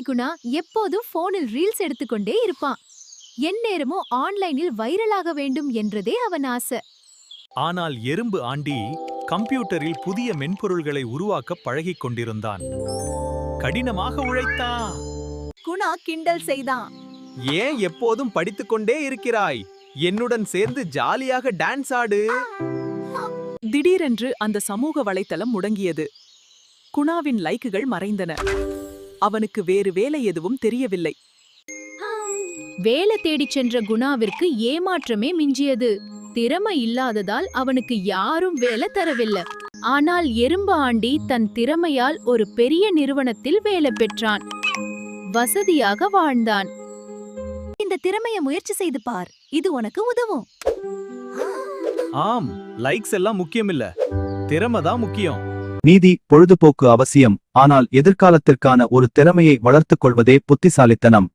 குணா எப்போதும் போனில் ரீல்ஸ் எடுத்துக்கொண்டே இருப்பான். எந்நேரமும் ஆன்லைனில் வைரலாக வேண்டும் என்றதே அவன் ஆசை. ஆனால் எறும்பு ஆண்டி கம்ப்யூட்டரில் புதிய மென்பொருள்களை உருவாக்க பழகிக் கொண்டிருந்தான். கடினமாக உழைத்தான். குணா கிண்டல் செய்தான். ஏன் எப்போதும் படித்துக்கொண்டே இருக்கிறாய்? என்னுடன் சேர்ந்து ஜாலியாக டான்ஸ் ஆடு. திடீரென்று அந்த சமூக வலைத்தளம் முடங்கியது. குணாவின் லைக்குகள் மறைந்தன. அவனுக்கு வேறு வேலை எதுவும் தெரியவில்லை. வேலை தேடிச் சென்ற குணாவிற்கு ஏமாற்றமே மிஞ்சியது. திறமை இல்லாததால் அவனுக்கு யாரும் வேலை தரவில்லை. ஆனால் எறும்பு ஆண்டி தன் திறமையால் ஒரு பெரிய நிறுவனத்தில் வேலை பெற்றான். வசதியாக வாழ்ந்தான். இந்த திறமையை முயற்சி செய்து பார், இது உனக்கு உதவும். ஆம், லைக்ஸ் எல்லாம் முக்கியமில்ல, திறமைதான் முக்கியம். நீதி, பொழுதுபோக்கு அவசியம், ஆனால் எதிர்காலத்திற்கான ஒரு திறமையை வளர்த்துக் கொள்வதே புத்திசாலித்தனம்.